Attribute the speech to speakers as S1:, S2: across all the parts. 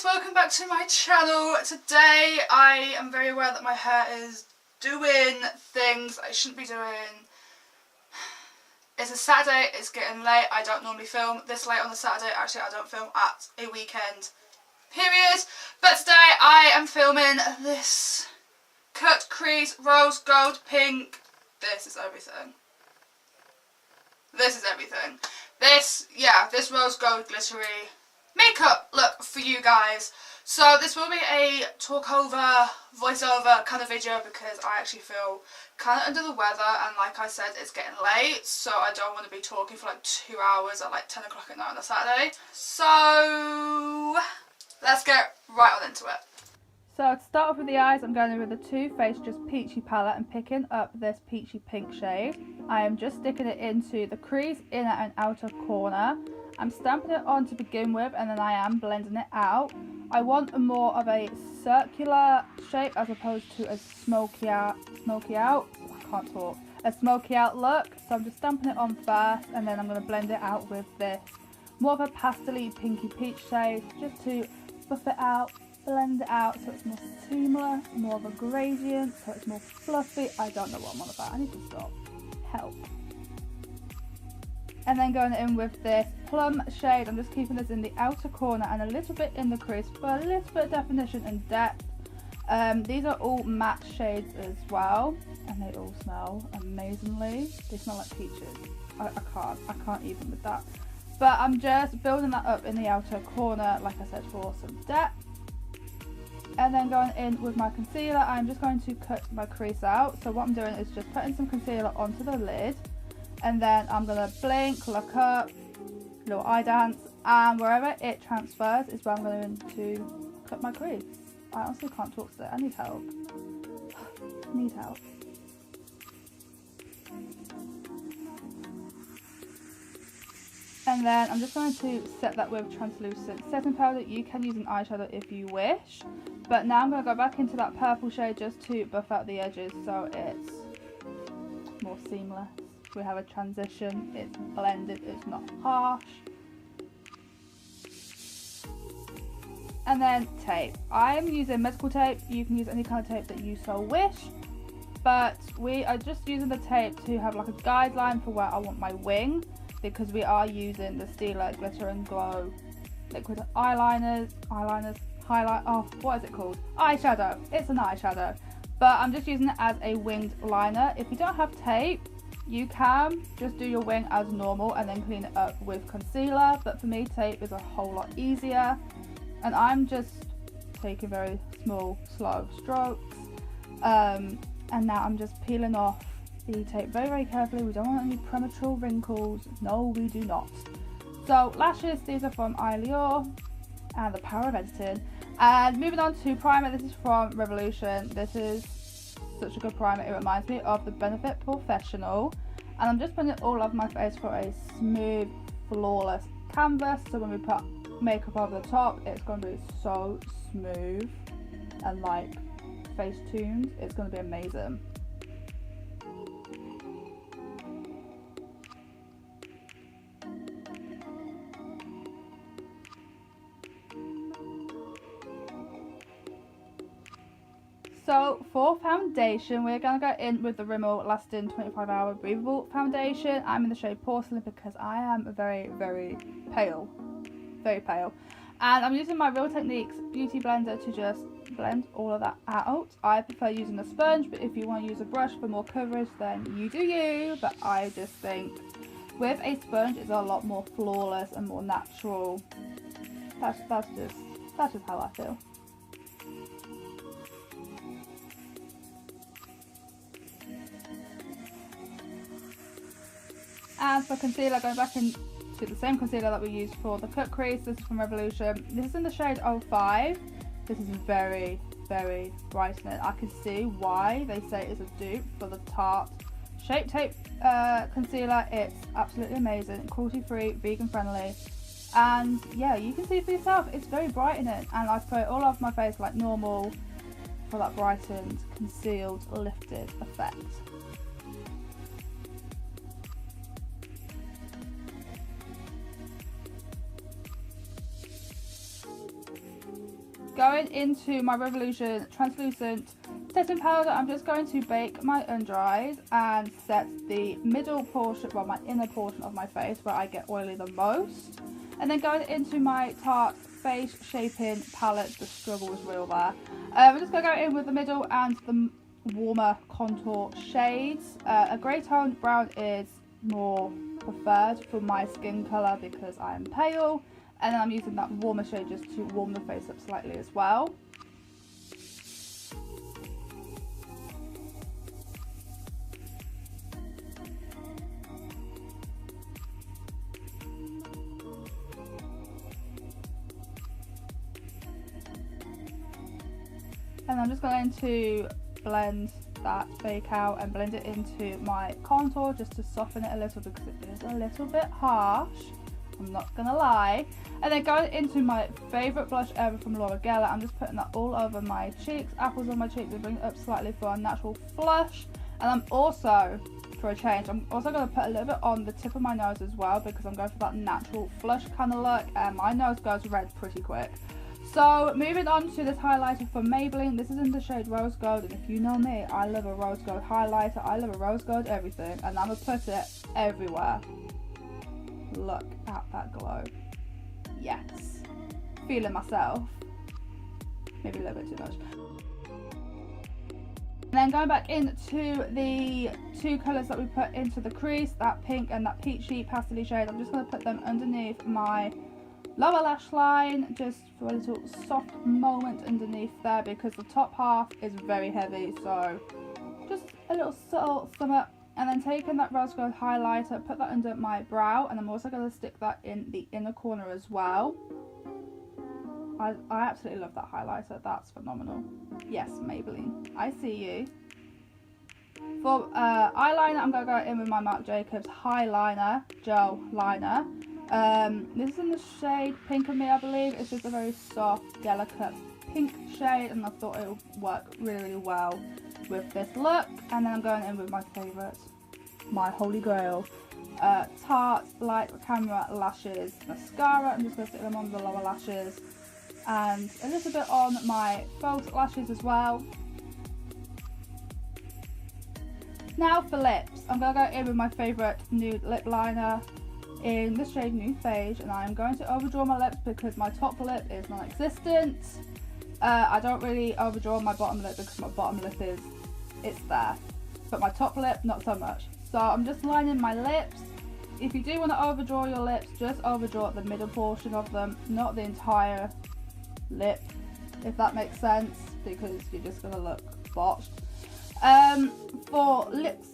S1: guys, welcome back to my channel. Today I am very aware that my hair is doing things I shouldn't be doing. It's a Saturday, it's getting late, I don't normally film this late on a Saturday. Actually, I don't film at a weekend period, but today I am filming this cut crease rose gold pink. This is everything. This is everything. This rose gold glittery makeup look for you guys. So this will be a talk-over, voice-over kind of video because I actually feel kind of under the weather, and like I said, it's getting late, so I don't want to be talking for like 2 hours at like 10 o'clock at night on a Saturday. So let's get right on into it. So to start off with the eyes, I'm going in with the Too Faced Just Peachy palette and picking up this peachy pink shade. I am just sticking it into the crease, inner and outer corner. I'm stamping it on to begin with, and then I am blending it out. I want more of a circular shape as opposed to a smoky out, a smoky out look. So I'm just stamping it on first, and then I'm going to blend it out with this more of a pastel-y pinky peach shade, just to buff it out, blend it out so it's more seamless, more of a gradient, so it's more fluffy. I don't know what I'm on about, I need to stop. Help. And then going in with this plum shade, I'm just keeping this in the outer corner and a little bit in the crease for a little bit of definition and depth. These are all matte shades as well, and they all smell amazingly. They smell like peaches. I can't even with that. But I'm just building that up in the outer corner, like I said, for some depth. And then going in with my concealer, I'm just going to cut my crease out. So what I'm doing is just putting some concealer onto the lid, and then I'm going to blink, look up, little eye dance, and wherever it transfers is where I'm going to cut my crease. I honestly can't talk today, I need help. I need help. And then I'm just going to set that with translucent setting powder. You can use an eyeshadow if you wish, but now I'm going to go back into that purple shade just to buff out the edges so it's more seamless. We have a transition, it's blended, it's not harsh. And then tape. I'm using medical tape. You can use any kind of tape that you so wish, but we are just using the tape to have like a guideline for where I want my wing, because we are using the Stila Glitter and Glow liquid eyeliners, highlight, oh, what is it called? Eyeshadow. It's an eyeshadow, but I'm just using it as a winged liner. If you don't have tape, you can just do your wing as normal and then clean it up with concealer, but for me tape is a whole lot easier, and I'm just taking very small slow strokes, and now I'm just peeling off the tape very carefully. We don't want any premature wrinkles, no we do not. So lashes, these are from Eylure and the power of editing. And moving on to primer, this is from Revolution. This is such a good primer, it reminds me of the Benefit Professional, and I'm just putting it all over my face for a smooth, flawless canvas, so when we put makeup over the top, it's going to be so smooth and like face tuned. It's going to be amazing. So for foundation, we're going to go in with the Rimmel Lasting 25-Hour Breatheable Foundation. I'm in the shade Porcelain because I am very pale. Very pale. And I'm using my Real Techniques Beauty Blender to just blend all of that out. I prefer using a sponge, but if you want to use a brush for more coverage, then you do you. But I just think with a sponge, it's a lot more flawless and more natural. That's just how I feel. And for concealer, going back into the same concealer that we used for the cut crease, this is from Revolution. This is in the shade 05. This is very brightening. I can see why they say it's a dupe for the Tarte Shape Tape concealer. It's absolutely amazing, cruelty free, vegan friendly, and yeah, you can see for yourself, it's very brightening. And I put it all over my face like normal for that brightened, concealed, lifted effect. going into my Revolution translucent setting powder, I'm just going to bake my under eyes and set the middle portion, well, my inner portion of my face where I get oily the most. And then going into my Tarte Face Shaping Palette, the struggle was real there. We're just going to go in with the middle and the warmer contour shades. A grey tone brown is more preferred for my skin colour because I am pale. And then I'm using that warmer shade just to warm the face up slightly as well. And I'm just going to blend that bake out and blend it into my contour just to soften it a little because it is a little bit harsh, I'm not gonna lie. And then going into my favourite blush ever from Laura Geller, I'm just putting that all over my cheeks, apples on my cheeks, and bring it up slightly for a natural flush. And I'm also, for a change, I'm also going to put a little bit on the tip of my nose as well because I'm going for that natural flush kind of look, and my nose goes red pretty quick. So moving on to this highlighter from Maybelline. This is in the shade Rose Gold, and if you know me, I love a Rose Gold highlighter. I love a Rose Gold everything, and I'm going to put it everywhere. Look at that glow. Yes. Feeling myself. Maybe a little bit too much. And then going back into the two colours that we put into the crease, that pink and that peachy pastel shade, I'm just going to put them underneath my lower lash line just for a little soft moment underneath there because the top half is very heavy, so just a little subtle summer. And then taking that rose gold highlighter, put that under my brow, and I'm also going to stick that in the inner corner as well. I absolutely love that highlighter, that's phenomenal. Yes, Maybelline, I see you. For eyeliner, I'm going to go in with my Marc Jacobs Highliner Gel Liner. This is in the shade Pink of Me, I believe. It's just a very soft, delicate pink shade, and I thought it would work really, really well with this look. And then I'm going in with my favourite, my holy grail, Tarte Light Camera Lashes Mascara. I'm just going to stick them on the lower lashes and a little bit on my false lashes as well. Now for lips, I'm going to go in with my favourite nude lip liner in the shade Nude Beige, and I'm going to overdraw my lips because my top lip is non-existent. I don't really overdraw my bottom lip because my bottom lip it's there, but my top lip not so much. So I'm just lining my lips. If you do want to overdraw your lips, just overdraw the middle portion of them, not the entire lip, if that makes sense, because you're just going to look botched. For lips,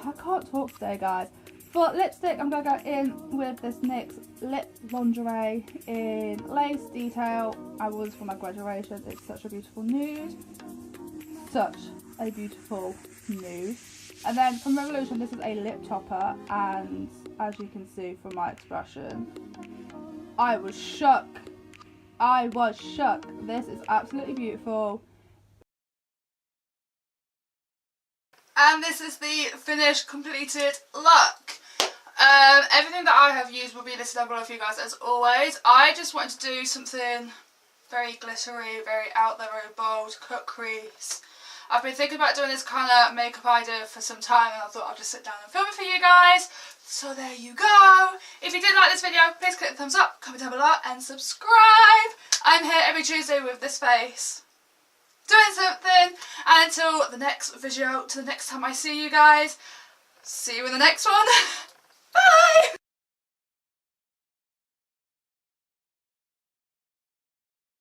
S1: I can't talk today, guys. For lipstick, I'm going to go in with this NYX Lip Lingerie in Lace Detail. I was for my graduation. It's such a beautiful nude. Such a beautiful nude. And then from Revolution, this is a lip topper, and as you can see from my expression, I was shook. I was shook. This is absolutely beautiful. And this is the finished, completed look. Everything that I have used will be listed down below for you guys as always. I just wanted to do something very glittery, very out there, very bold, cut crease. I've been thinking about doing this kind of makeup idea for some time, and I thought I'd just sit down and film it for you guys. So there you go. If you did like this video, please click the thumbs up, comment down below and subscribe. I'm here every Tuesday with this face, doing something. And until the next video, till the next time I see you guys, see you in the next one. Bye!